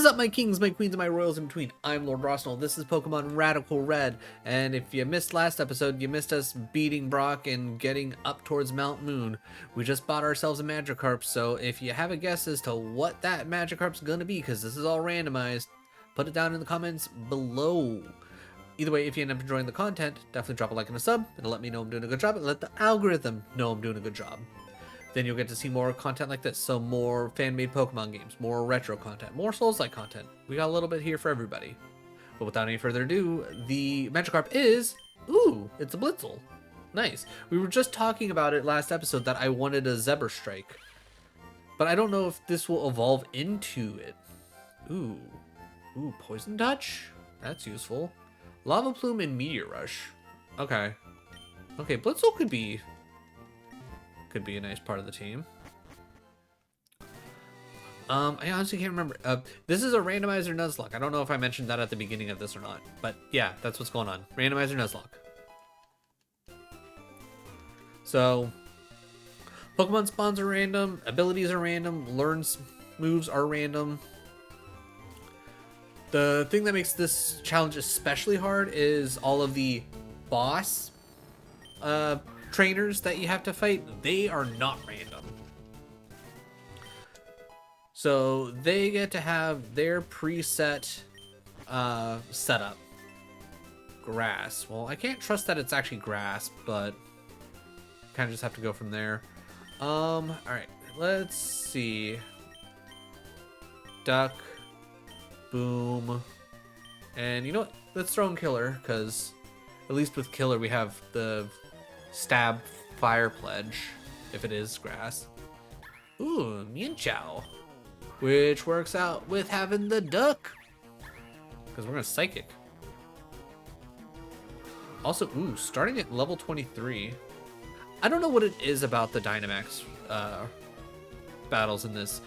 is up, my kings, my queens, and my royals in between? I'm Lord Rosnell. This is Pokemon Radical Red, and if you missed last episode, you missed us beating Brock and getting up towards Mount Moon. We just bought ourselves a Magikarp, so if you have a guess as to what that Magikarp's gonna be, because this is all randomized, put it down in the comments below. Either way, if you end up enjoying the content, definitely drop a like and a sub. It'll let me know I'm doing a good job, and let the algorithm know I'm doing a good job. Then you'll get to see more content like this. So more fan-made Pokemon games, more retro content, more Souls-like content. We got a little bit here for everybody. But without any further ado, the Magikarp is... Ooh, it's a Blitzel. Nice. We were just talking about it last episode that I wanted a Zebra Strike. But I don't know if this will evolve into it. Ooh. Ooh, Poison Touch? That's useful. Lava Plume and Meteor Rush. Okay. Okay, Blitzel could be a nice part of the team. I honestly can't remember. This is a Randomizer Nuzlocke. I don't know if I mentioned that at the beginning of this or not, but yeah, that's what's going on. Randomizer Nuzlocke. So, Pokemon spawns are random, abilities are random, learns moves are random. The thing that makes this challenge especially hard is all of the boss trainers that you have to fight. They are not random. So they get to have their preset setup. Grass. Well, I can't trust that it's actually grass, but kind of just have to go from there. Alright, let's see. Duck. Boom. And you know what? Let's throw in Killer, because at least with Killer we have the Stab Fire Pledge, if it is grass. Ooh, Mienshao. Which works out with having the duck, because we're going to Psychic. Also, ooh, starting at level 23. I don't know what it is about the Dynamax battles in this.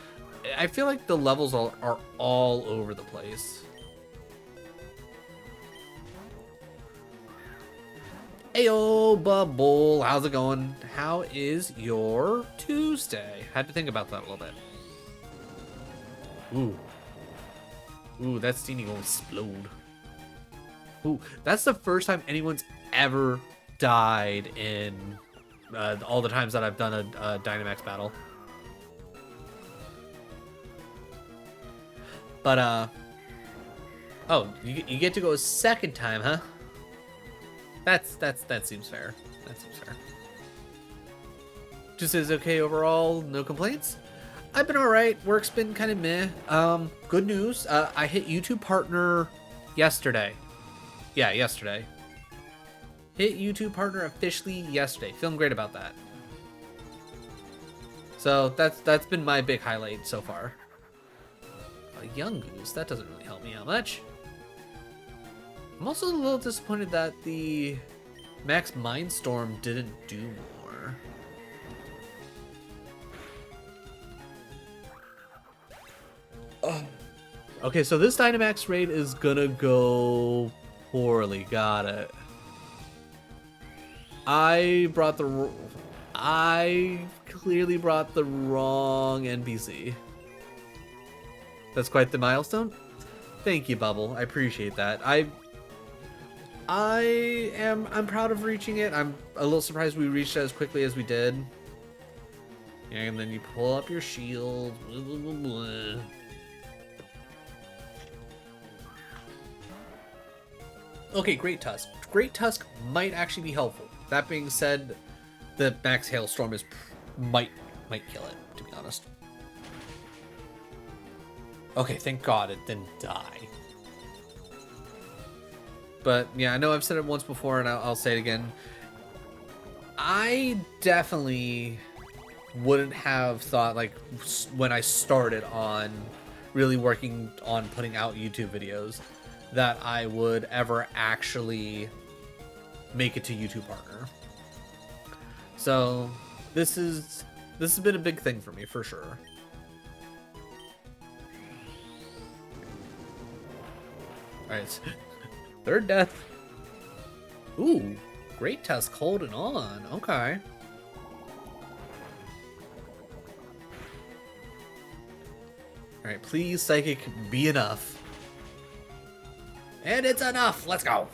I feel like the levels are all over the place. Ayo, Bubble, how's it going? How is your Tuesday? Had to think about that a little bit. Ooh. Ooh, that Steenie will explode. Ooh, that's the first time anyone's ever died in all the times that I've done a Dynamax battle. But, oh, you get to go a second time, huh? That seems fair. That seems fair. Just is okay overall, no complaints. I've been alright. Work's been kind of meh. Good news. I hit YouTube partner yesterday. Yeah, yesterday. Hit YouTube partner officially yesterday. Feeling great about that. So that's been my big highlight so far. A young goose, that doesn't really help me out much. I'm also a little disappointed that the Max Mindstorm didn't do more. Oh. Okay, so this Dynamax raid is gonna go poorly. Got it. I clearly brought the wrong NPC. That's quite the milestone. Thank you, Bubble. I appreciate that. I'm proud of reaching it. I'm a little surprised we reached it as quickly as we did. And then you pull up your shield. Blah, blah, blah, blah. Okay, Great Tusk. Great Tusk might actually be helpful. That being said, the Max Hailstorm might kill it, to be honest. Okay, thank God it didn't die. But yeah, I know I've said it once before, and I'll say it again. I definitely wouldn't have thought, like, when I started on really working on putting out YouTube videos, that I would ever actually make it to YouTube partner. So this has been a big thing for me, for sure. Alright, third death. Ooh, Great Tusk holding on. Okay. Alright, Please, Psychic, be enough. And it's enough! Let's go!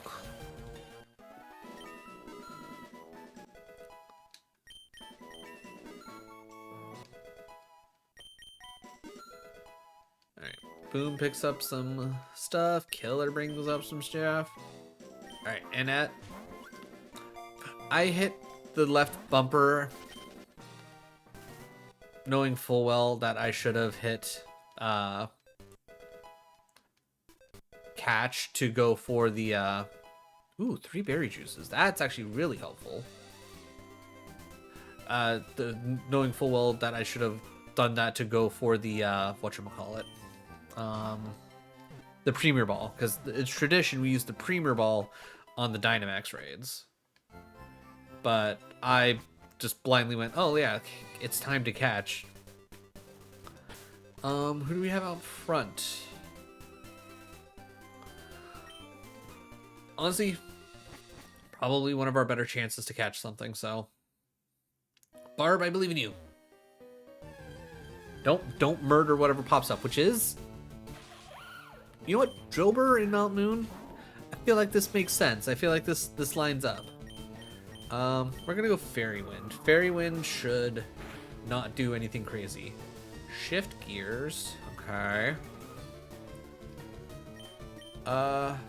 Alright, Boom picks up some stuff. Killer brings up some stuff. Alright, and I hit the left bumper knowing full well that I should have hit catch to go for the ooh, 3 berry juices. That's actually really helpful. Knowing full well that I should have done that to go for the whatchamacallit, the Premier Ball, because it's tradition we use the Premier Ball on the Dynamax Raids. But I just blindly went, oh yeah, it's time to catch. Who do we have out front? Honestly, probably one of our better chances to catch something, so. Barb, I believe in you. Don't murder whatever pops up, which is... You know what? Drilbur in Mount Moon? I feel like this makes sense. I feel like this lines up. We're gonna go Fairy Wind. Fairy Wind should not do anything crazy. Shift gears. Okay.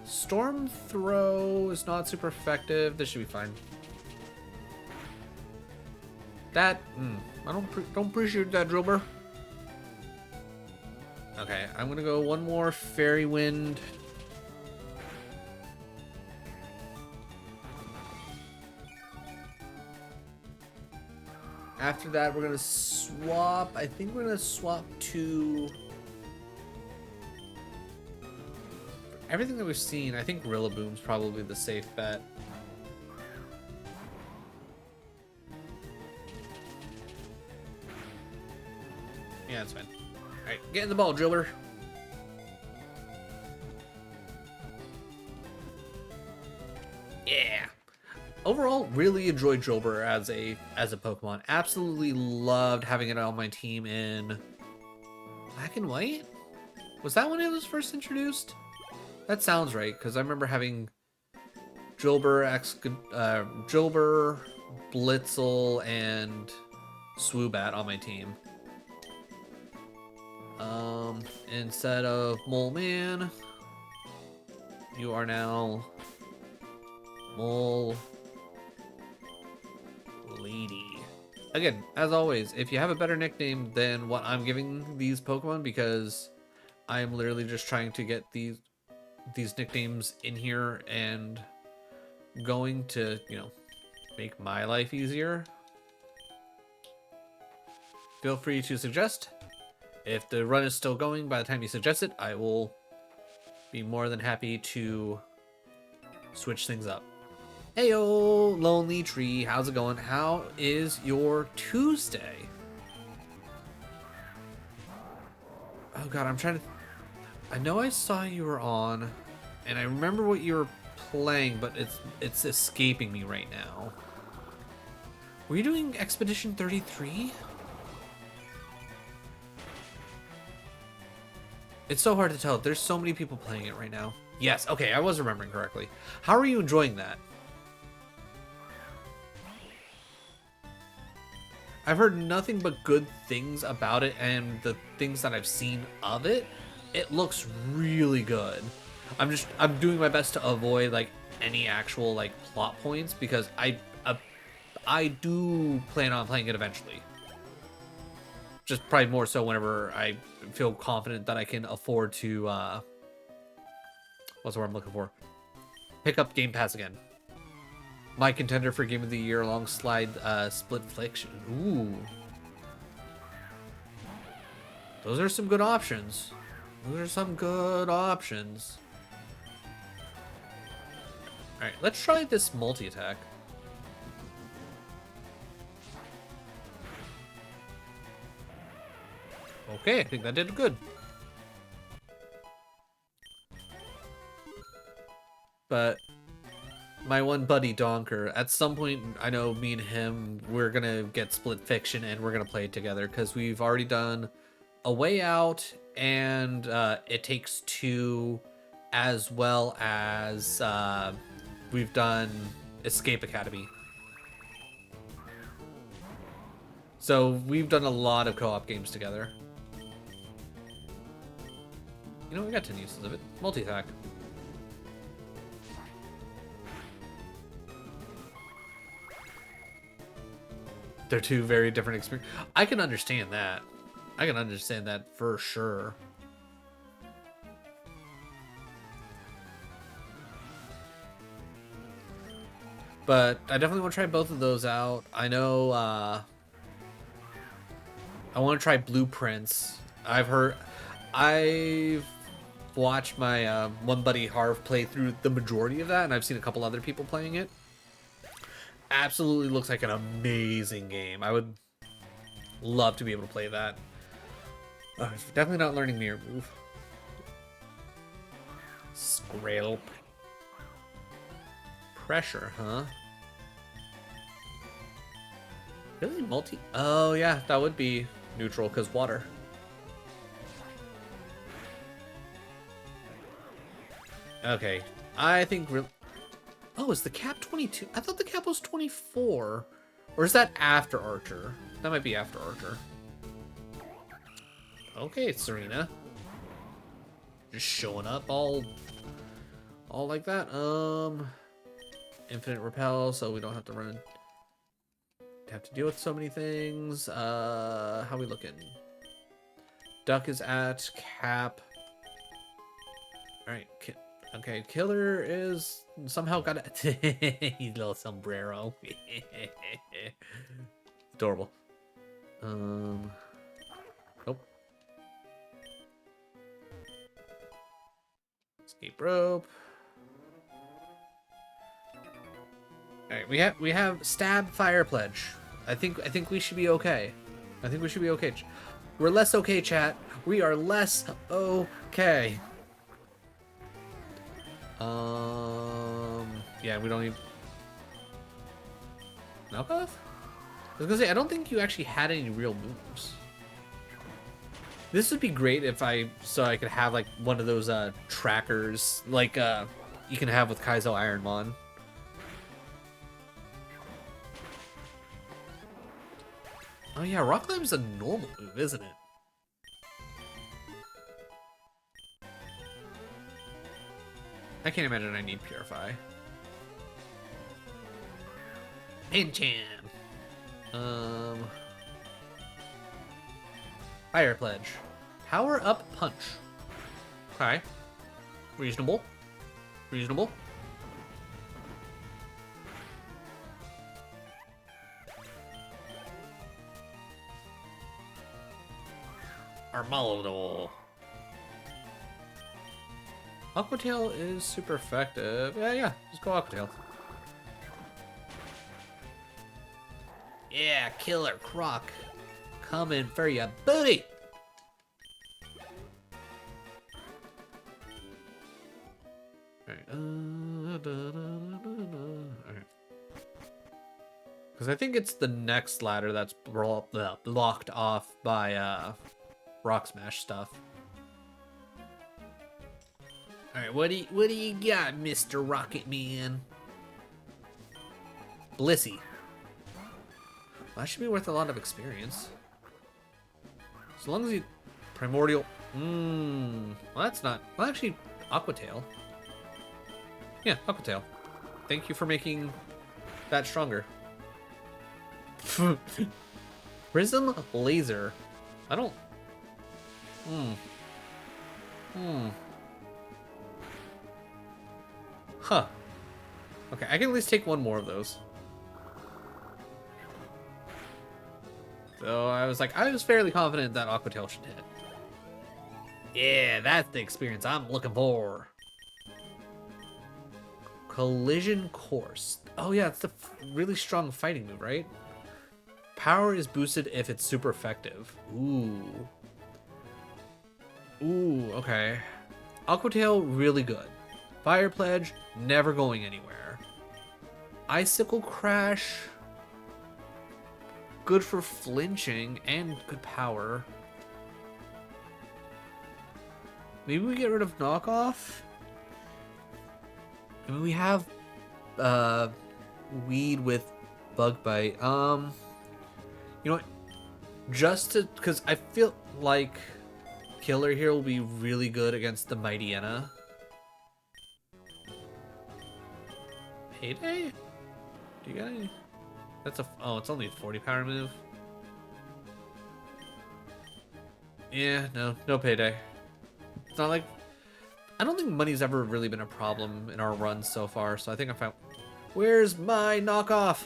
Storm Throw is not super effective. This should be fine. That, I don't appreciate that, Drilbur. Okay, I'm gonna go one more Fairy Wind. After that, we're gonna swap. I think we're gonna swap to... For everything that we've seen, I think Rillaboom's probably the safe bet. Yeah, that's fine. Alright, get in the ball, Drilbur. Yeah. Overall, really enjoyed Drilbur as a Pokemon. Absolutely loved having it on my team in Black and White? Was that when it was first introduced? That sounds right, because I remember having Drilbur, Drilbur, Blitzel, and Swoobat on my team. Instead of Mole Man, you are now Mole Lady. Again, as always, if you have a better nickname than what I'm giving these Pokemon, because I am literally just trying to get these nicknames in here and going to, you know, make my life easier, feel free to suggest. If the run is still going by the time you suggest it, I will be more than happy to switch things up. Heyo, Lonely Tree, how's it going? How is your Tuesday? Oh god, I'm trying to... I know I saw you were on, and I remember what you were playing, but it's escaping me right now. Were you doing Expedition 33? It's so hard to tell. There's so many people playing it right now. Yes, okay, I was remembering correctly. How are you enjoying that? I've heard nothing but good things about it, and the things that I've seen of it, it looks really good. I'm doing my best to avoid like any actual like plot points, because I do plan on playing it eventually. Just probably more so whenever I feel confident that I can afford to, what's the word I'm looking for? Pick up Game Pass again. My contender for Game of the Year alongside Split Fiction. Ooh. Those are some good options. Those are some good options. Alright, let's try this multi-attack. Okay, I think that did good. But my one buddy Donker, at some point, I know me and him, we're gonna get Split Fiction and we're gonna play it together, because we've already done A Way Out and It Takes Two, as well as we've done Escape Academy. So we've done a lot of co-op games together. You know, we got 10 uses of it. Multi-attack. They're two very different experiences. I can understand that. I can understand that for sure. But I definitely want to try both of those out. I know I want to try Blueprints. I've watched my one buddy Harv play through the majority of that, and I've seen a couple other people playing it. Absolutely looks like an amazing game. I would love to be able to play that. Definitely not learning Mirror Move. Screlp. Pressure, huh? Really? Multi? Oh, yeah, that would be neutral because water. Okay, I think real. Oh, is the cap 22? I thought the cap was 24. Or is that after Archer? That might be after Archer. Okay, Serena. Just showing up all like that. Infinite repel, so we don't have to have to deal with so many things. How we looking? Duck is at cap. All right. Okay, Killer is somehow got a little sombrero. Adorable. Nope. Escape rope. All right, we have stab fire pledge. I think we should be okay. I think we should be okay. We're less okay, chat. We are less okay. Yeah, we don't need knockoff? I was gonna say, I don't think you actually had any real moves. This would be great if I could have like one of those trackers like you can have with Kaizo Ironmon. Oh yeah, Rock Climb's a normal move, isn't it? I can't imagine I need Purify. Pinch him. Fire Pledge. Power Up Punch. Okay. Reasonable. Reasonable. Armaldo. Aqua Tail is super effective. Yeah, just go Aqua Tail. Yeah, Killer Croc. Coming for ya, booty! Alright, Alright. Because I think it's the next ladder that's blocked off by Rock Smash stuff. Alright, what do you got, Mr. Rocket Man? Blissey. Well, that should be worth a lot of experience. As long as you... Primordial... Well, that's not... Well, actually, Aqua Tail. Yeah, Aqua Tail. Thank you for making that stronger. Prism Laser. I don't... Huh. Okay, I can at least take one more of those. So I was fairly confident that Aqua Tail should hit. Yeah, that's the experience I'm looking for. Collision Course. Oh yeah, it's the really strong fighting move, right? Power is boosted if it's super effective. Ooh. Ooh, okay. Aqua Tail, really good. Fire Pledge, never going anywhere. Icicle Crash, good for flinching and good power. Maybe we get rid of knockoff. I mean, we have weed with bug bite. You know what? Just to, because I feel like Killer here will be really good against the Mighty Enna. Payday? Do you got any? That's a, oh, it's only a 40 power move. Yeah, no payday. It's not like, I don't think money's ever really been a problem in our runs so far, so I think I found, where's my knockoff?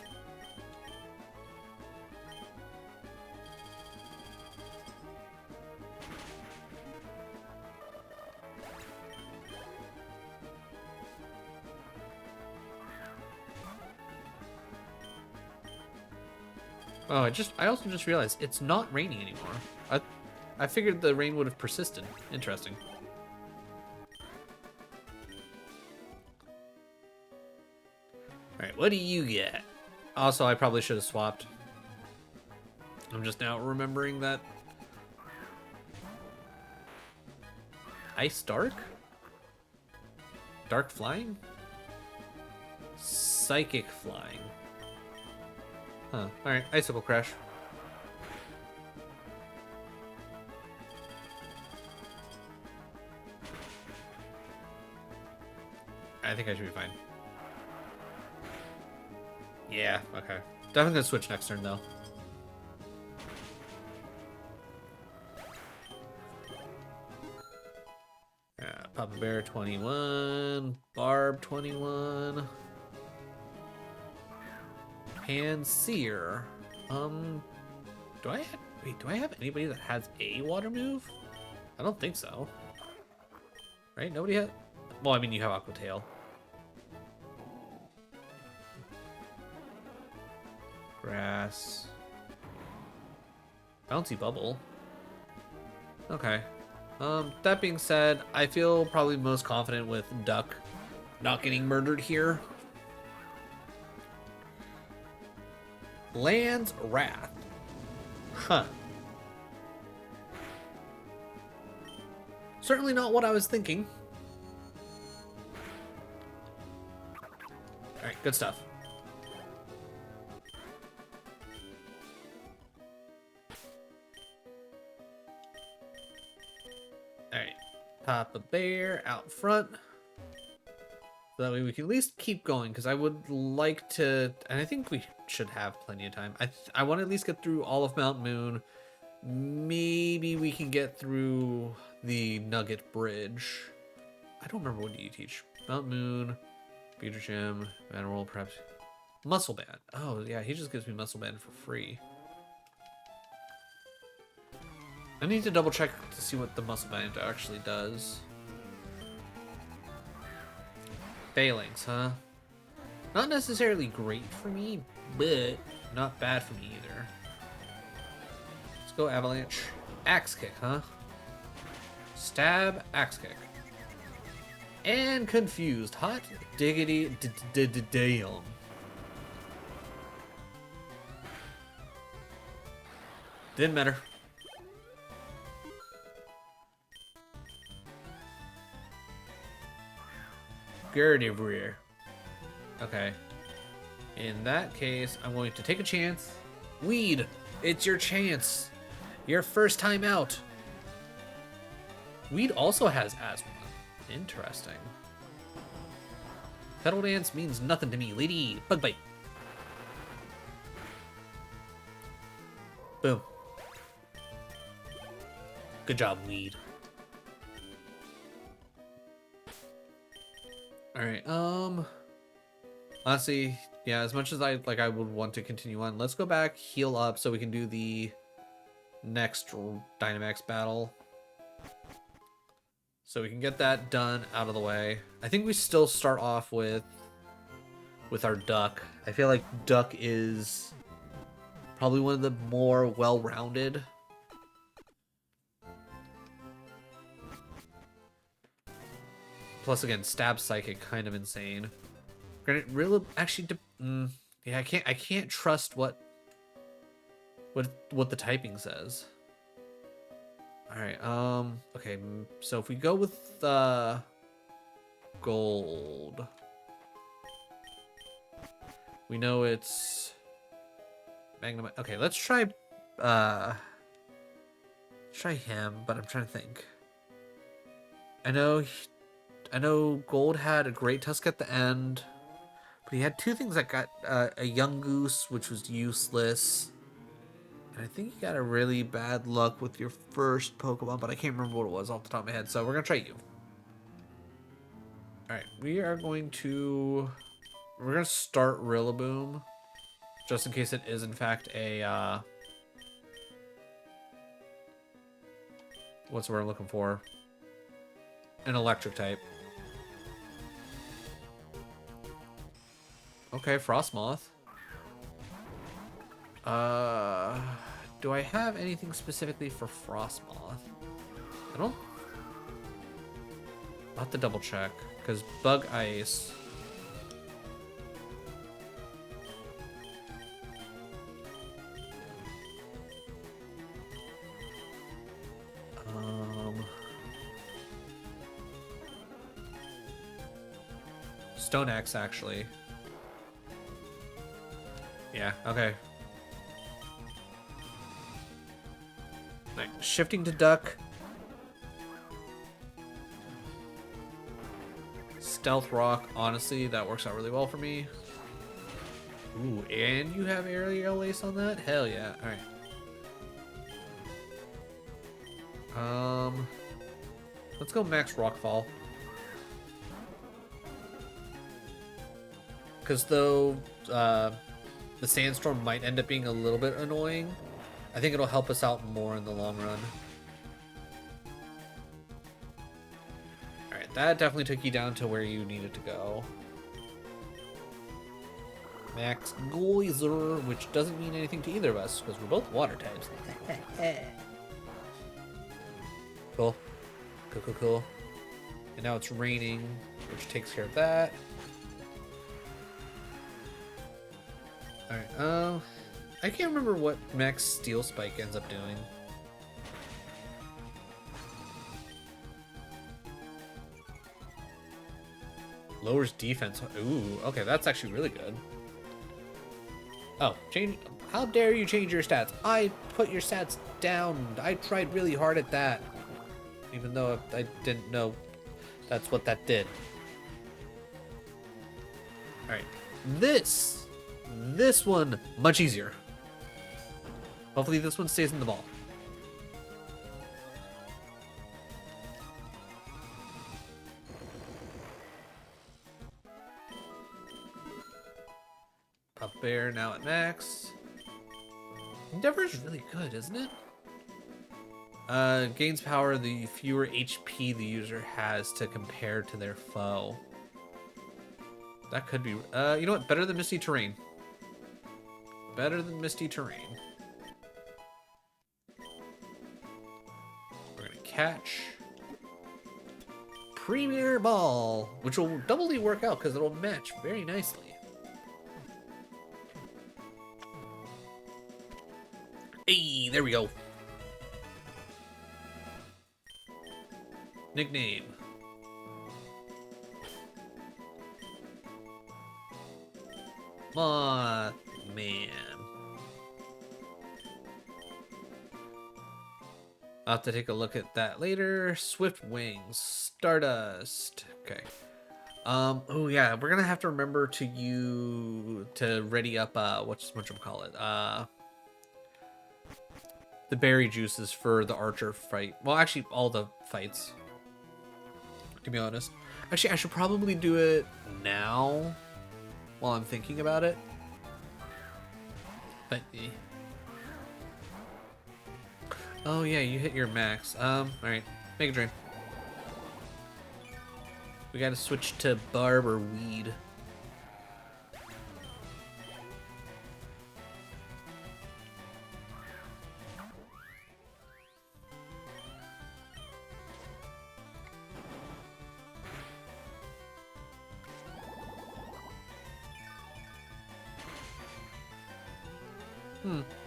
Oh, I also just realized it's not raining anymore. I figured the rain would have persisted. Interesting. Alright, what do you get? Also, I probably should have swapped. I'm just now remembering that. Ice Dark? Dark Flying? Psychic Flying. Huh. Alright, Icicle Crash. I think I should be fine. Yeah, okay. Definitely gonna switch next turn, though. Papa Bear 21. Barb 21. Panseer. Do I have anybody that has a water move? I don't think so. Right? Nobody has. Well, I mean, you have Aqua Tail. Grass. Bouncy Bubble. Okay. That being said, I feel probably most confident with Duck not getting murdered here. Land's Wrath. Huh. Certainly not what I was thinking. Alright, good stuff. Alright. Papa Bear out front. So that way we can at least keep going, because I would like to, and I think we should have plenty of time. I want to at least get through all of Mount Moon. Maybe we can get through the Nugget Bridge. I don't remember, what do you teach? Mount Moon, Beater Gym, Manual, perhaps. Muscle Band. Oh, yeah, he just gives me Muscle Band for free. I need to double check to see what the Muscle Band actually does. Failings, huh? Not necessarily great for me, but not bad for me either. Let's go Avalanche. Axe Kick, huh? Stab, Axe Kick. And Confused. Hot diggity damn. Didn't matter. Gardevoir. Okay. In that case, I'm going to take a chance. Weed, it's your chance. Your first time out. Weed also has asthma. Interesting. Pedal Dance means nothing to me, lady. Bug Bite. Boom. Good job, Weed. Alright, honestly, yeah, as much as I would want to continue on, let's go back, heal up, so we can do the next Dynamax battle. So we can get that done out of the way. I think we still start off with our Duck. I feel like Duck is probably one of the more well-rounded. Plus, again, Stab Psychic, kind of insane. Granted, really, actually, yeah, I can't trust what the typing says. All right. Okay. So if we go with gold, we know it's Magnum. Okay, let's try him, but I'm trying to think. I know Gold had a great tusk at the end, but he had two things that got a young goose, which was useless. And I think you got a really bad luck with your first Pokemon, but I can't remember what it was off the top of my head. So we're gonna try you. All right, we're gonna start Rillaboom, just in case it is in fact a what's the word I'm looking for? An electric type. Okay, Frostmoth. Do I have anything specifically for Frostmoth? I don't. I'll have to double check, because Bug Ice. Stone Axe, actually. Yeah, okay. Right, shifting to Duck. Stealth Rock, honestly, that works out really well for me. Ooh, and you have Aerial Ace on that? Hell yeah. Alright. Let's go Max Rockfall. Because though the Sandstorm might end up being a little bit annoying, I think it'll help us out more in the long run. Alright, that definitely took you down to where you needed to go. Max Geyser, which doesn't mean anything to either of us, because we're both water types. Cool. Cool. And now it's raining, which takes care of that. Alright, I can't remember what Max Steel Spike ends up doing. Lowers defense. Ooh, okay, that's actually really good. Oh, change. How dare you change your stats? I put your stats down. I tried really hard at that. Even though I didn't know that's what that did. Alright. This one, much easier. Hopefully this one stays in the ball. Pup Bear now at max. Endeavor is really good, isn't it? Gains power the fewer HP the user has to compare to their foe. That could be... you know what? Better than Misty Terrain. Better than Misty Terrain. We're gonna catch... Premier Ball, which will doubly work out because it'll match very nicely. Hey, there we go. Nickname. Mothman. I'll have to take a look at that later. Swift Wings. Stardust. Okay. Oh yeah, we're gonna have to remember to ready up whatchamacallit, the berry juices for the archer fight. Well, actually all the fights, to be honest. Actually, I should probably do it now while I'm thinking about it. But oh yeah, you hit your max. Alright, Mega Drain. We gotta switch to Barb or Weed.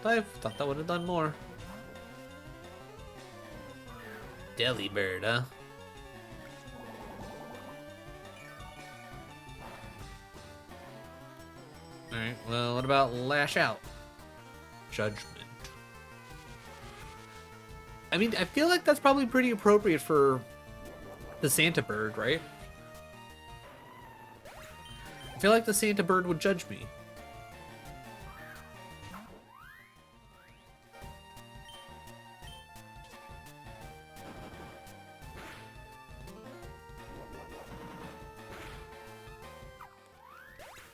I thought that would have done more. Delibird, huh? Alright, well, what about Lash Out? Judgment. I mean, I feel like that's probably pretty appropriate for the Santa Bird, right? I feel like the Santa Bird would judge me.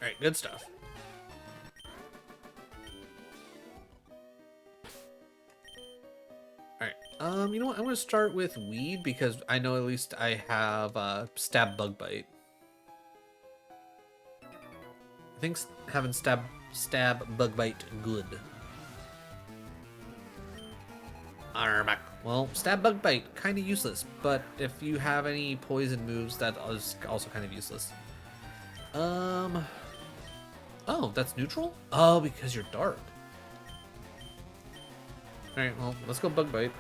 Alright, good stuff. Alright, you know what? I'm gonna start with Weed because I know at least I have Stab Bug Bite. I think having Stab Bug Bite good. Armac. Well, Stab Bug Bite, kind of useless, but if you have any poison moves, that is also kind of useless. Oh, that's neutral? Oh, because you're dark. Alright, well, let's go Bug Bite.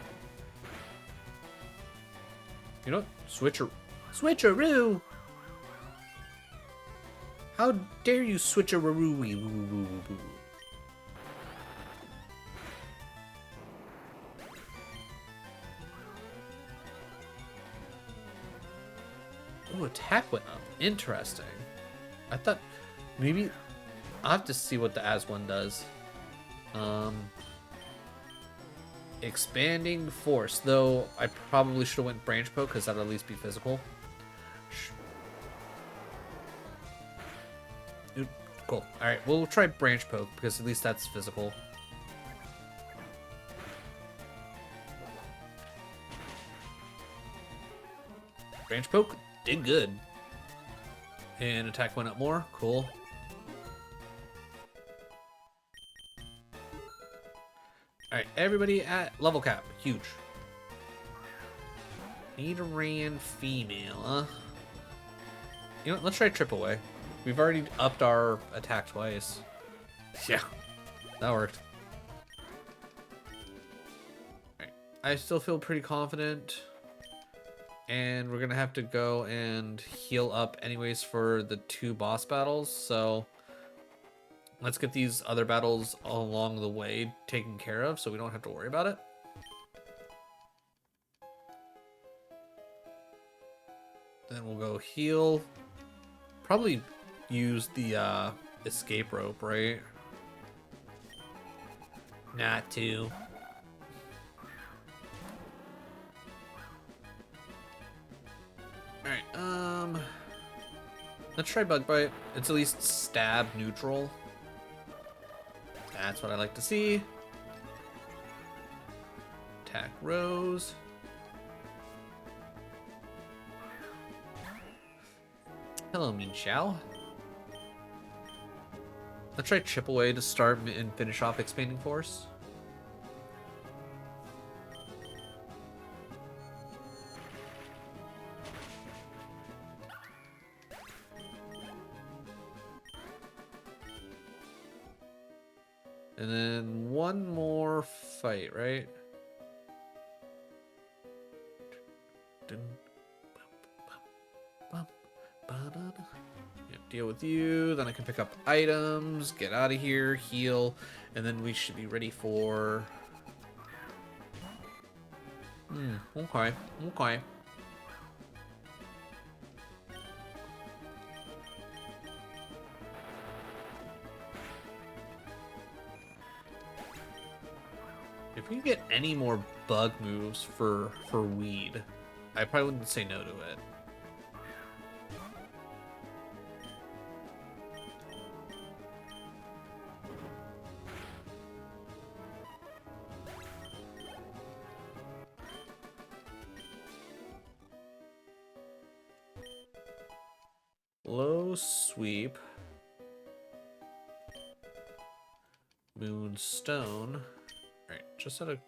You know what? Switcheroo! How dare you switcheroo? Oh, attack went up. Interesting. I thought maybe I'll have to see what the As one does. Expanding Force, though I probably should have went Branch Poke because that'll at least be physical. Oop, cool. Alright, we'll try Branch Poke because at least that's physical. Branch Poke did good. And attack went up more. Cool. Alright, everybody at level cap. Huge. Nidoran female, huh? You know what? Let's try Trip Away. We've already upped our attack twice. Yeah, that worked. Alright, I still feel pretty confident. And we're gonna have to go and heal up anyways for the 2 boss battles, so let's get these other battles along the way taken care of so we don't have to worry about it. Then we'll go heal. Probably use the escape rope, right? Not to. Alright, let's try Bug Bite. It's at least stab neutral. That's what I like to see. Attack Rose. Hello, Mean Xiao. Let's try Chip Away to start and finish off Expanding Force. And then one more fight, right? Yep, deal with you, then I can pick up items, get out of here, heal, and then we should be ready for... okay, okay. If we can get any more bug moves for Weed, I probably wouldn't say no to it. Low Sweep. Moonstone. Alright, just out of...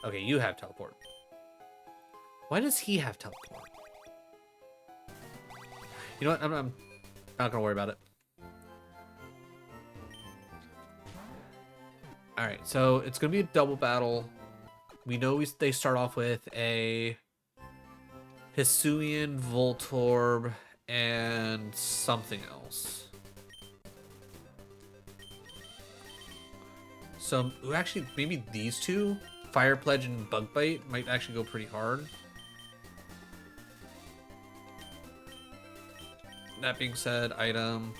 Okay, you have teleport. Why does he have teleport? You know what? I'm not gonna worry about it. Alright, so it's gonna be a double battle. We know they start off with a Hisuian, Voltorb, and something else. So actually, maybe these two, Fire Pledge and Bug Bite, might actually go pretty hard. That being said, item.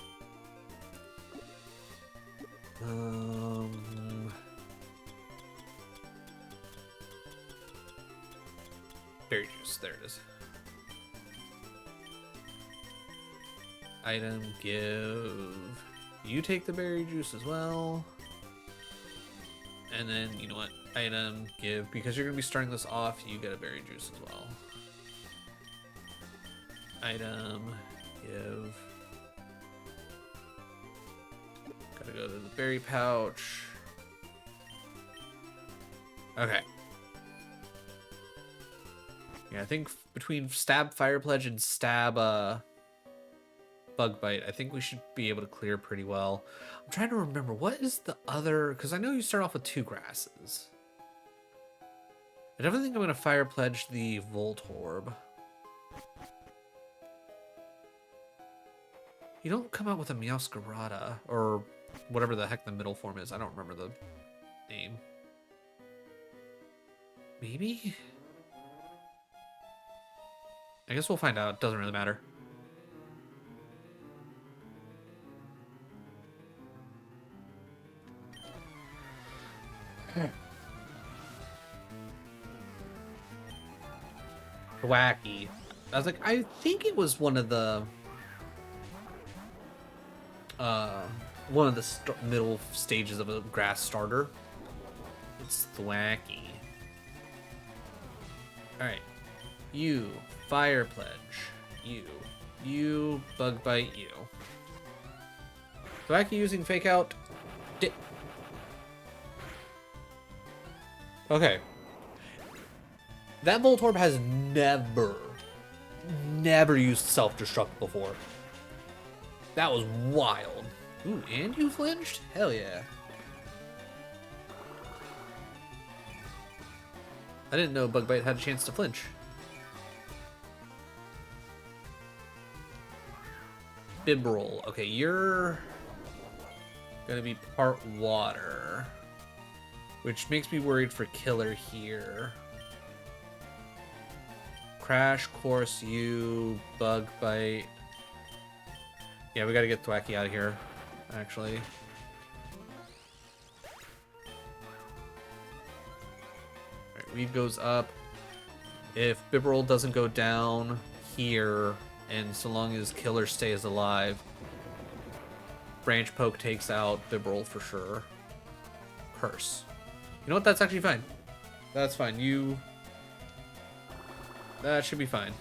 Berry juice, there it is. Item, give. You take the berry juice as well. And then, you know what? Item, give. Because you're going to be starting this off, you get a berry juice as well. Item, give. Gotta go to the berry pouch. Okay. Yeah, I think between Stab Fire Pledge and Stab Bug Bite, I think we should be able to clear pretty well. I'm trying to remember, what is the other... Because I know you start off with 2 grasses. I definitely think I'm going to Fire Pledge the Voltorb. You don't come out with a Meowscarada, or whatever the heck the middle form is. I don't remember the name. Maybe? I guess we'll find out. Doesn't really matter. Wacky. I was like, I think it was one of the middle stages of a grass starter. It's Thwacky. Alright. You, Fire Pledge. You, Bug Bite, you. Thwacky using Fake Out. Okay. That Voltorb has never used Self-Destruct before. That was wild. Ooh, and you flinched? Hell yeah. I didn't know Bug Bite had a chance to flinch. Bibarel. Okay, you're gonna be part water, which makes me worried for Killer here. Crash Course you, Bug Bite. Yeah, we gotta get Thwacky out of here, actually. Alright, Weed goes up. If Bibarel doesn't go down here, and so long as Killer stays alive, Branch Poke takes out Bibarel for sure. Curse. You know what? That's actually fine. That's fine. That should be fine.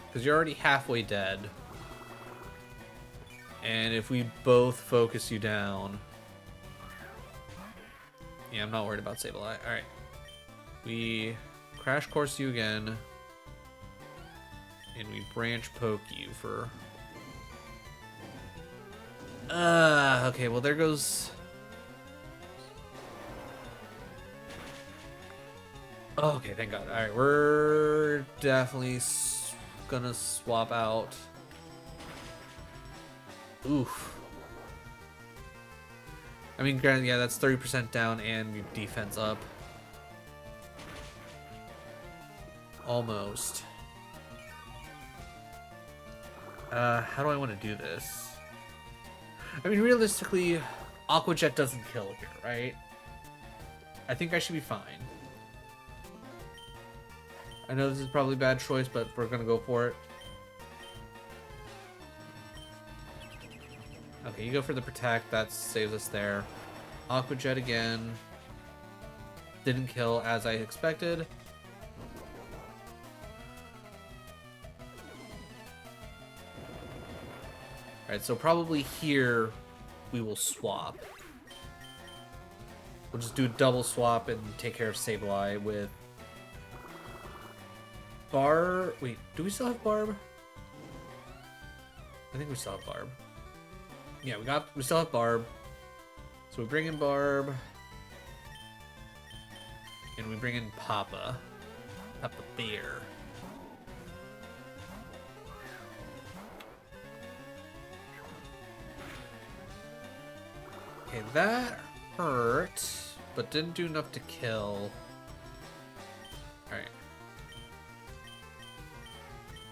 Because you're already halfway dead. And if we both focus you down... Yeah, I'm not worried about Sableye. Alright. We Crash Course you again. And we Branch Poke you for... okay, well there goes... Okay, thank God. Alright, we're definitely gonna swap out. Oof. I mean, granted, yeah, that's 30% down and your defense up. Almost. How do I want to do this? I mean, realistically, Aqua Jet doesn't kill here, right? I think I should be fine. I know this is probably a bad choice, but we're gonna go for it. Okay, you go for the Protect. That saves us there. Aqua Jet again. Didn't kill as I expected. Alright, so probably here we will swap. We'll just do a double swap and take care of Sableye with... Barb... Wait, do we still have Barb? I think we still have Barb. Yeah, we still have Barb. So we bring in Barb. And we bring in Papa Bear. Okay, that hurt, but didn't do enough to kill. Alright.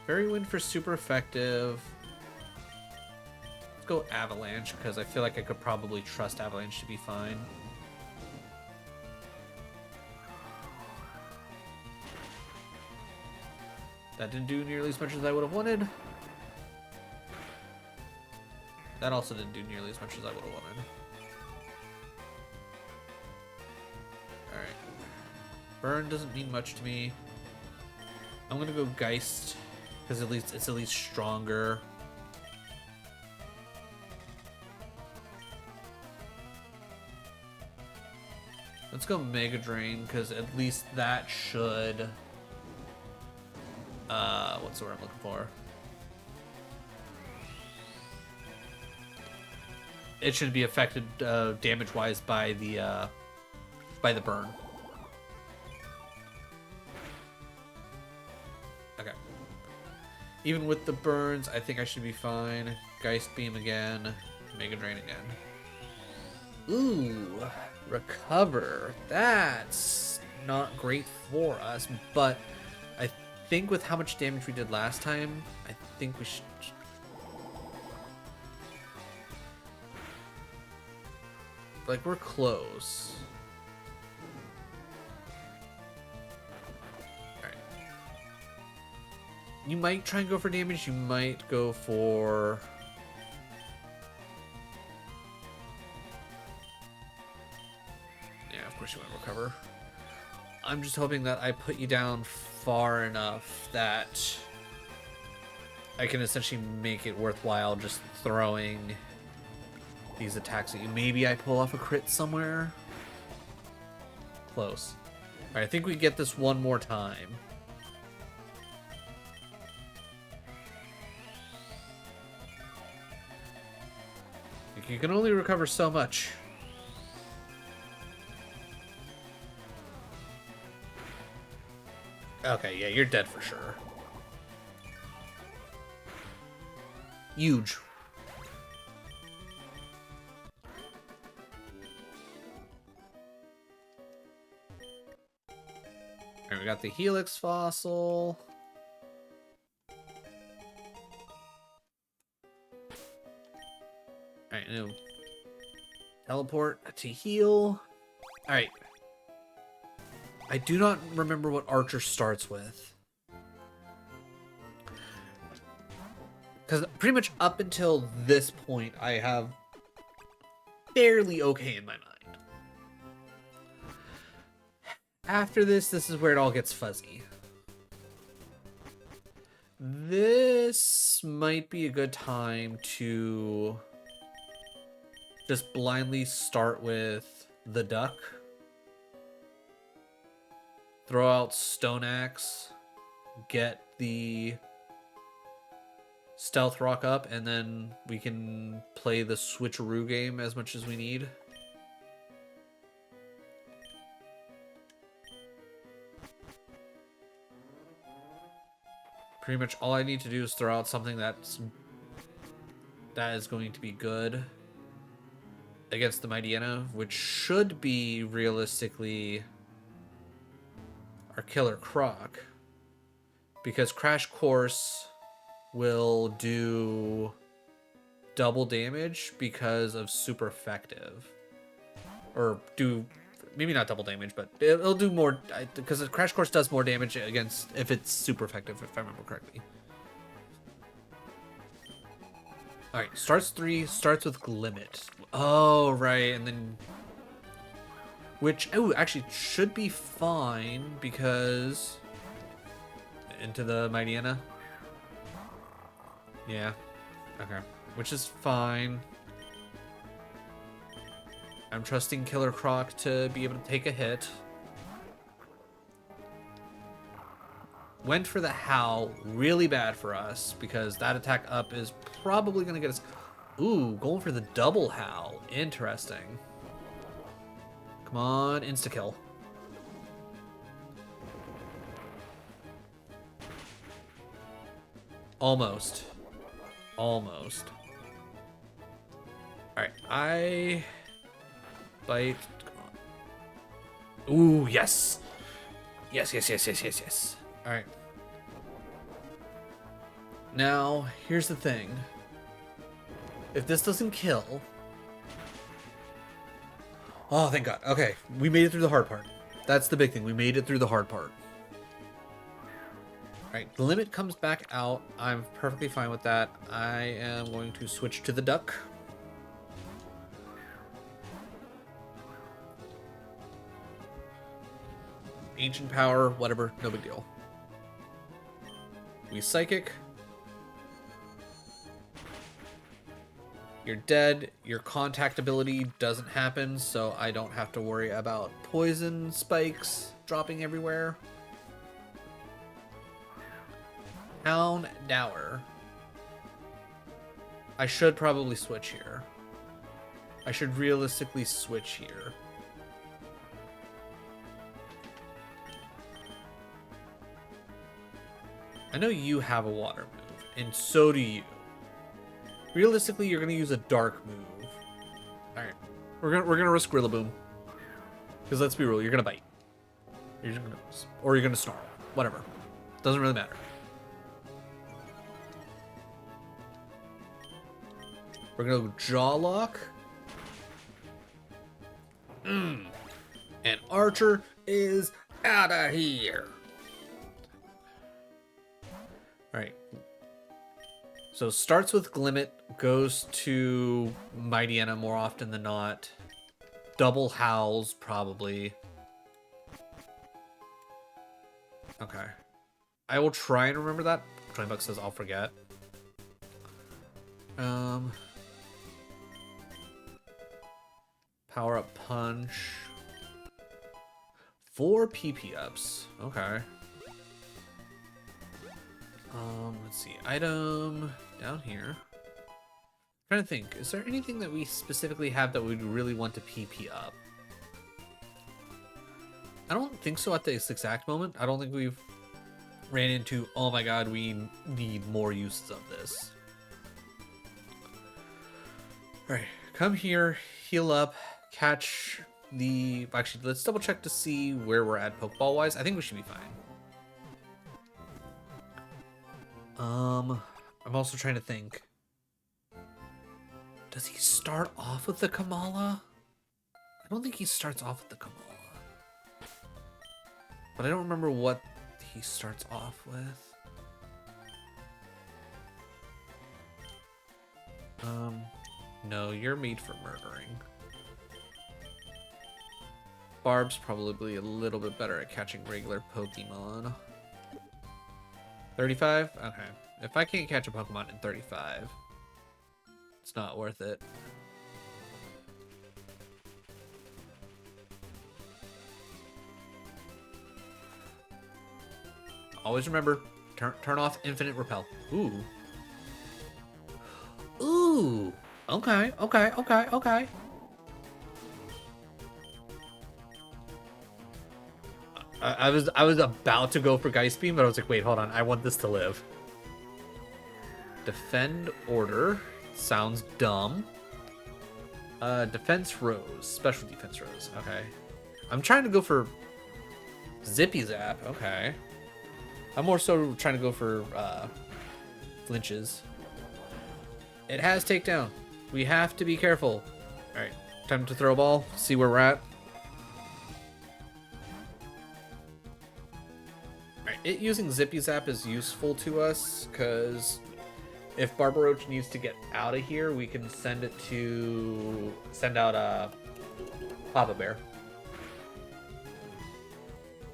Fairy Wind for super effective. Let's go Avalanche, because I feel like I could probably trust Avalanche to be fine. That didn't do nearly as much as I would have wanted. That also didn't do nearly as much as I would have wanted. Alright. Burn doesn't mean much to me. I'm gonna go Geist, because it's at least stronger. Let's go Mega Drain, because at least that should... what's the word I'm looking for? It should be affected damage-wise by the burn. Okay. Even with the burns, I think I should be fine. Geist Beam again. Mega Drain again. Ooh, recover. That's not great for us, but I think with how much damage we did last time, I think we should... Like, we're close. Alright. You might try and go for damage, you might go for... Yeah, of course you want to recover. I'm just hoping that I put you down far enough that I can essentially make it worthwhile just throwing these attacks at you. Maybe I pull off a crit somewhere. Close. Alright, I think we get this one more time. You can only recover so much. Okay, yeah, you're dead for sure. Huge. Alright, we got the Helix Fossil. Alright, no. Teleport to heal. Alright. I do not remember what Archer starts with. Because pretty much up until this point, I have fairly okay in my mind. After this is where it all gets fuzzy. This might be a good time to just blindly start with the duck. Throw out Stone Axe, get the Stealth Rock up, and then we can play the switcheroo game as much as we need. Pretty much all I need to do is throw out something that is going to be good against the Mightyena, which should be realistically our Killer Croc, because Crash Course will do double damage because of super effective, or do maybe not double damage, but it'll do more because Crash Course does more damage against if it's super effective, if I remember correctly. All right, starts with Glimmet. Oh right, and then. Which, oh, actually should be fine because... Into the Mightyena? Yeah. Okay. Which is fine. I'm trusting Killer Croc to be able to take a hit. Went for the Howl, really bad for us because that attack up is probably going to get us... Ooh, going for the double Howl. Interesting. Come on, insta-kill. Almost. Almost. Alright, I... Bite. Ooh, yes! Yes, yes, yes, yes, yes, yes. Alright. Now, here's the thing. If this doesn't kill... Oh, thank God. Okay, we made it through the hard part. That's the big thing. We made it through the hard part. Alright, the limit comes back out. I'm perfectly fine with that. I am going to switch to the duck. Ancient power, whatever, no big deal. We psychic. You're dead. Your contact ability doesn't happen, so I don't have to worry about poison spikes dropping everywhere. Hound Dower. I should probably switch here. I should realistically switch here. I know you have a water move, and so do you. Realistically, you're gonna use a dark move. All right, we're gonna risk Rillaboom, because let's be real, you're gonna bite. You're gonna snarl, whatever. Doesn't really matter. We're gonna go Jaw Lock. And Archer is out of here. Alright. So starts with Glimmet, goes to Mightyena more often than not. Double Howls, probably. Okay. I will try and remember that. 20 bucks says I'll forget. Power up punch. 4 PP ups. Okay. Let's see. Item down here. I'm trying to think. Is there anything that we specifically have that we'd really want to PP up? I don't think so at this exact moment. I don't think we've ran into, oh my god, we need more uses of this. Alright, come here, heal up, catch the... Actually, let's double check to see where we're at Pokeball wise. I think we should be fine. I'm also trying to think. Does he start off with the Kamala? I don't think he starts off with the Kamala. But I don't remember what he starts off with. No, you're made for murdering. Barb's probably a little bit better at catching regular Pokemon. 35? Okay. If I can't catch a Pokemon in 35, it's not worth it. Always remember, turn off Infinite Repel. Ooh. Ooh. Okay, okay, okay, okay. I was about to go for Geist Beam, but I was like, wait, hold on. I want this to live. Defend Order. Sounds dumb. Defense Rose. Special Defense Rose. Okay. I'm trying to go for Zippy Zap. Okay. I'm more so trying to go for flinches. It has takedown. We have to be careful. Alright. Time to throw a ball. See where we're at. It using Zippy Zap is useful to us because if Barbaroach needs to get out of here, we can send out Papa Bear.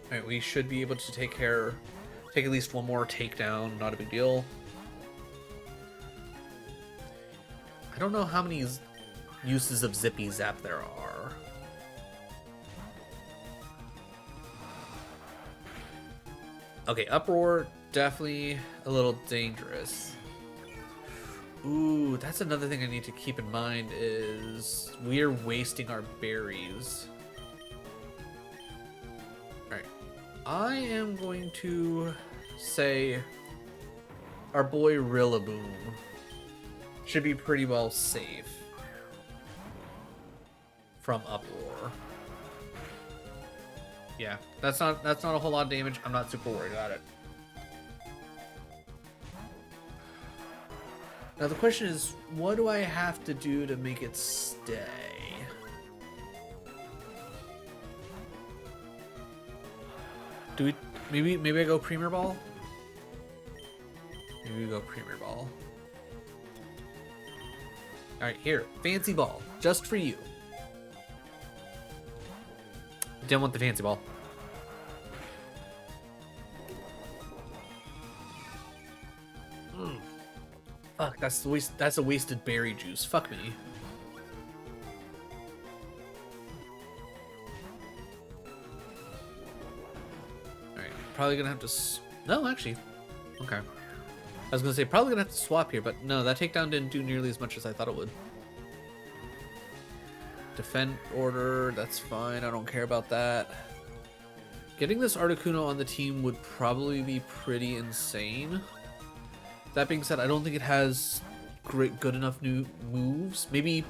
Alright, we should be able to take at least one more takedown, not a big deal. I don't know how many uses of Zippy Zap there are. Okay, Uproar, definitely a little dangerous. Ooh, that's another thing I need to keep in mind is we're wasting our berries. Alright, I am going to say our boy Rillaboom should be pretty well safe from Uproar. Yeah, that's not a whole lot of damage. I'm not super worried about it. Now the question is, what do I have to do to make it stay? Do we maybe I go Premier Ball? Maybe we go Premier Ball. Alright, here. Fancy Ball. Just for you. Didn't want the Fancy Ball. Fuck, that's a wasted berry juice. Fuck me. Alright, probably gonna have to... No, actually. Okay. I was gonna say, probably gonna have to swap here, but no, that takedown didn't do nearly as much as I thought it would. Defend order, that's fine. I don't care about that. Getting this Articuno on the team would probably be pretty insane. That being said, I don't think it has good enough new moves. Maybe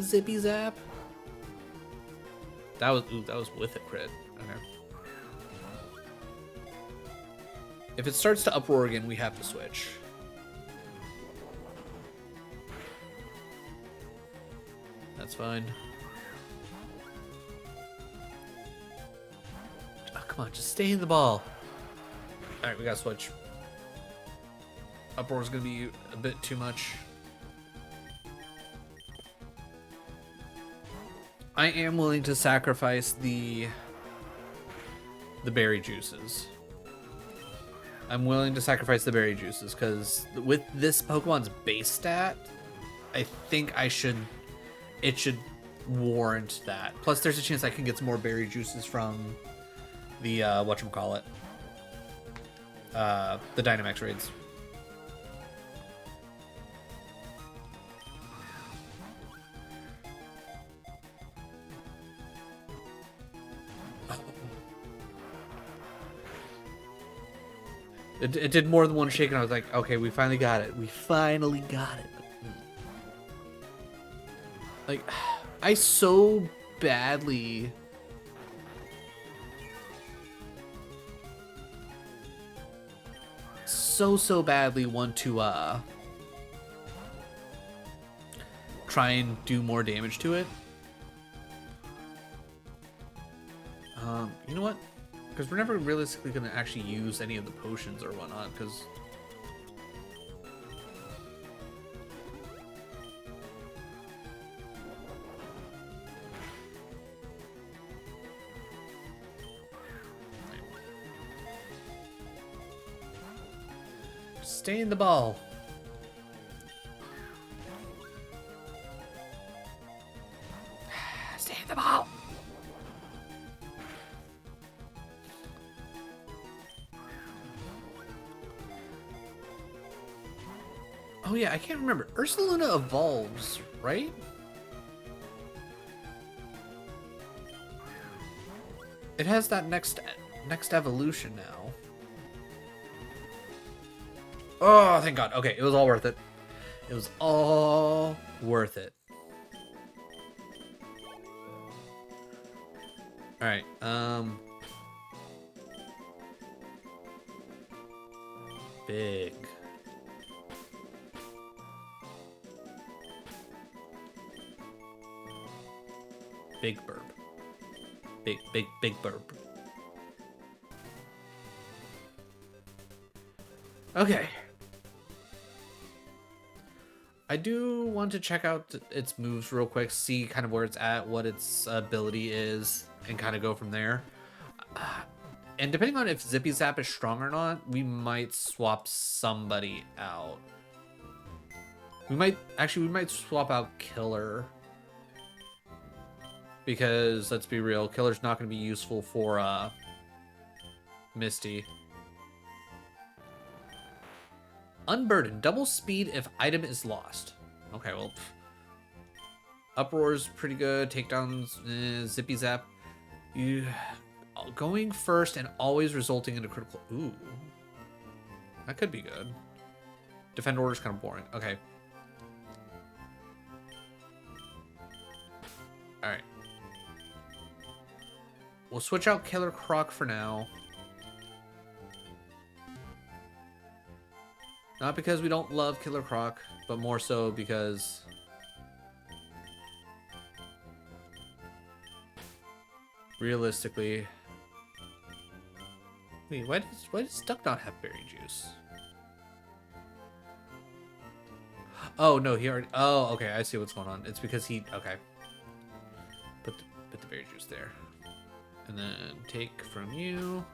Zippy Zap. That was with a crit. Okay. If it starts to Uproar again, we have to switch. That's fine. Oh, come on, just stay in the ball. All right, we gotta switch. Uproar is gonna be a bit too much. I am willing to sacrifice the berry juices. I'm willing to sacrifice the berry juices because with this Pokemon's base stat, I think it should warrant that. Plus, there's a chance I can get some more berry juices from the whatchamacallit, the Dynamax Raids. It did more than one shake, and I was like, okay, we finally got it. We finally got it. Like, I so badly... So badly want to, try and do more damage to it. You know what? Because we're never realistically going to actually use any of the potions or whatnot, because... Stay in the ball. Stay in the ball. Oh yeah, I can't remember. Ursaluna evolves, right? It has that next evolution now. Oh, thank God. Okay, it was all worth it. It was all worth it. All right. Big. Big burp. Big burp. Okay. I do want to check out its moves real quick, see kind of where it's at, what its ability is, and kind of go from there. And depending on if Zippy Zap is strong or not, we might swap somebody out. We might swap out Killer. Because, let's be real, Killer's not going to be useful for Misty. Unburdened. Double speed if item is lost. Okay, well. Uproar's pretty good. Takedowns, Zippy Zap. You going first and always resulting in a critical. Ooh. That could be good. Defend order's kind of boring. Okay. Alright. We'll switch out Killer Croc for now. Not because we don't love Killer Croc, but more so because... realistically... Wait, why does Duck not have berry juice? Oh, no, he already... Oh, okay, I see what's going on. It's because he... Okay. Put the berry juice there. And then take from you.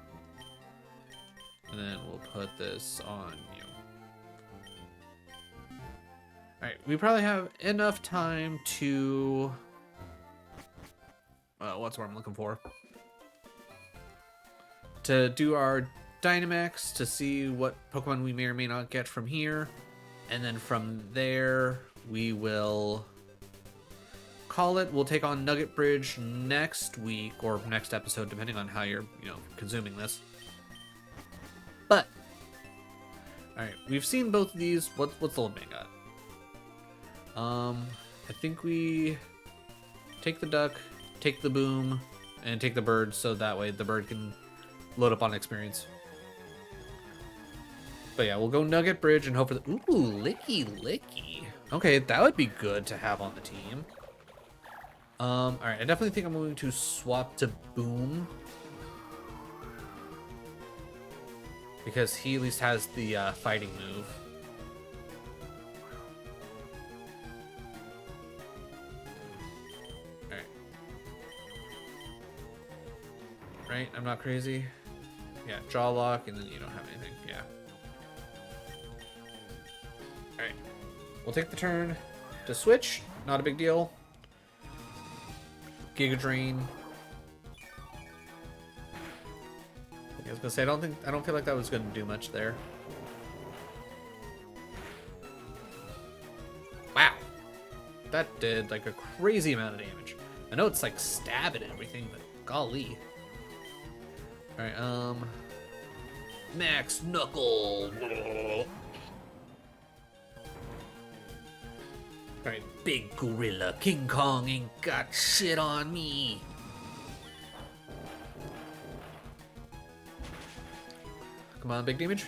And then we'll put this on you. Alright, we probably have enough time to... what's what I'm looking for? To do our Dynamax to see what Pokemon we may or may not get from here. And then from there, we will call it. We'll take on Nugget Bridge next week or next episode, depending on how you're, consuming this. But, alright, we've seen both of these. What's the old man got? I think we take the duck, take the boom, and take the bird, so that way the bird can load up on experience. But yeah, we'll go Nugget Bridge and hope for the... Ooh, Licky. Okay, that would be good to have on the team. Alright, I definitely think I'm going to swap to Boom. Because he at least has the fighting move. Alright. Right, I'm not crazy. Yeah, jaw lock, and then you don't have anything. Yeah. Alright. We'll take the turn to switch. Not a big deal. Giga Drain. I was gonna say I don't feel like that was gonna do much there. Wow. That did like a crazy amount of damage. I know it's like stab and everything, but golly. Alright, Max Knuckle. Alright, big gorilla. King Kong ain't got shit on me. Come on, big damage.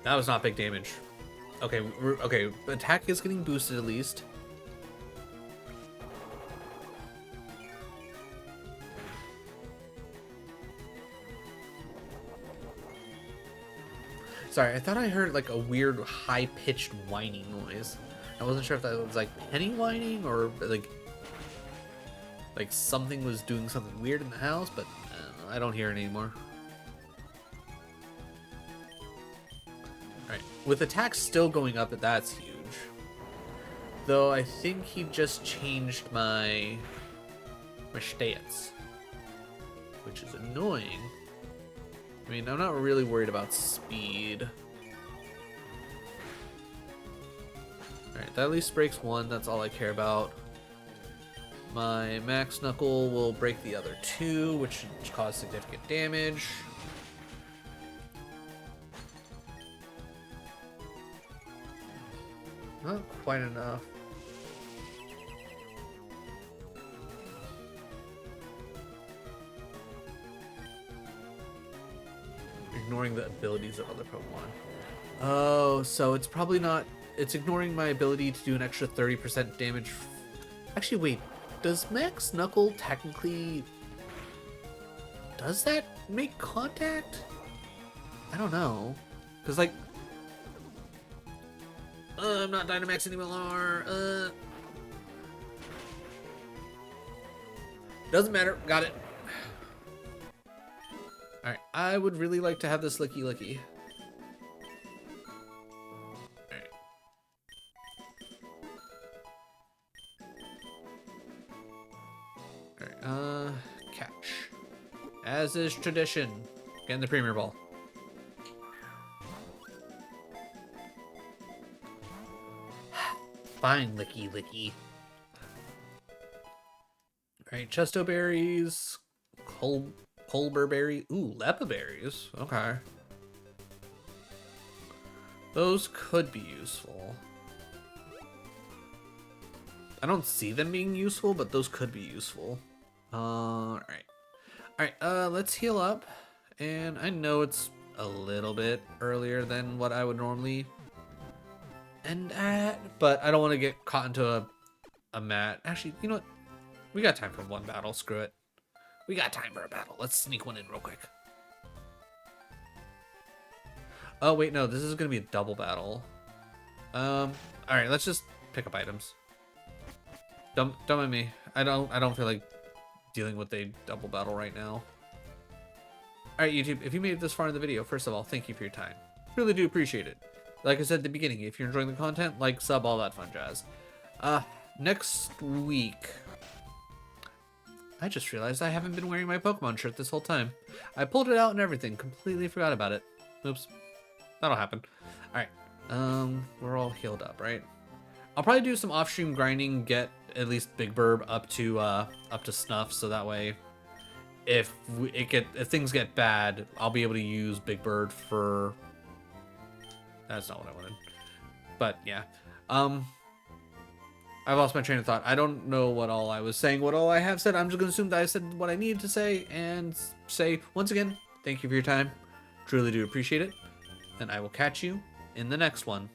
That was not big damage. Okay, okay. Attack is getting boosted at least. Sorry, I thought I heard like a weird high-pitched whining noise. I wasn't sure if that was like Penny whining or like something was doing something weird in the house, but I don't hear it anymore. Alright, with attack still going up, that's huge. Though I think he just changed my stats, which is annoying. I mean, I'm not really worried about speed. Alright, that at least breaks one. That's all I care about. My Max Knuckle will break the other two, which should cause significant damage. Not quite enough. Ignoring the abilities of other Pokemon. Oh, so it's probably not... It's ignoring my ability to do an extra 30% damage. Actually, wait. Does Max Knuckle technically... Does that make contact? I don't know. Because, like... I'm not Dynamax anymore. Doesn't matter. Got it. Alright, I would really like to have this Licky. Alright, catch. As is tradition. Getting the Premier Ball. Fine, Licky. Alright, Chesto Berries. Colbur Berry. Ooh, Lepa Berries. Okay. Those could be useful. I don't see them being useful, but those could be useful. Alright. Alright, let's heal up. And I know it's a little bit earlier than what I would normally end at, but I don't want to get caught into a mat. Actually, you know what? We got time for one battle. Screw it. We got time for a battle. Let's sneak one in real quick. Oh, wait, no. This is going to be a double battle. Alright, let's just pick up items. Don't mind me. I don't feel like dealing with a double battle right now. Alright, YouTube, if you made it this far in the video, first of all, thank you for your time. Really do appreciate it. Like I said at the beginning, if you're enjoying the content, like, sub, all that fun jazz. Next week... I just realized I haven't been wearing my Pokemon shirt this whole time. I pulled it out and everything, completely forgot about it. Oops. That'll happen. Alright, we're all healed up, right? I'll probably do some off-stream grinding, get at least Big Burb up to snuff, so that way if things get bad, I'll be able to use Big Bird for... That's not what I wanted. But yeah. I've lost my train of thought. I don't know what all I was saying, what all I have said. I'm just going to assume that I said what I needed to say and say, once again, thank you for your time. Truly do appreciate it. And I will catch you in the next one.